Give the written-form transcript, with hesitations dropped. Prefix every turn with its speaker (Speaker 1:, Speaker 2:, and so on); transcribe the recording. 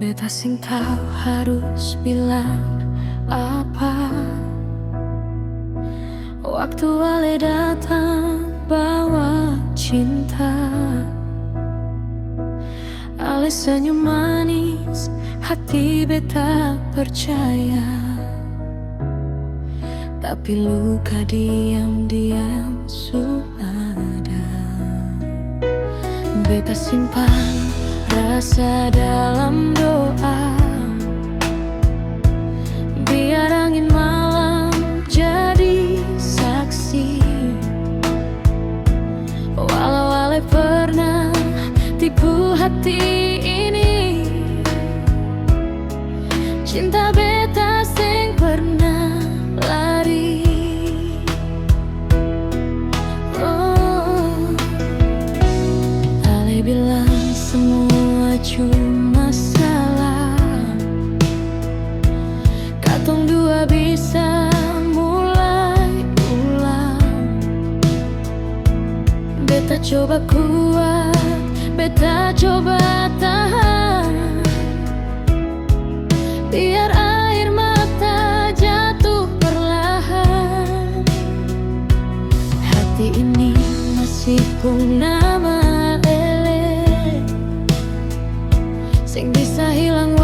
Speaker 1: Beta sing tahu harus bilang apa. Waktu wale datang bawa cinta, ale senyum manis, hati beta percaya. Tapi luka diam-diam sudah ada. Beta simpan rasa dalam doa, biar angin malam jadi saksi. Walau ale pernah tipu hati ini, cinta beta sing pernah lari. Oh, ale bilang semua cuma salah, katong dua bisa mulai ulang. Beta coba kuat, beta coba tahan, biar air mata jatuh perlahan. Hati ini masih pun nama sing bisa hilang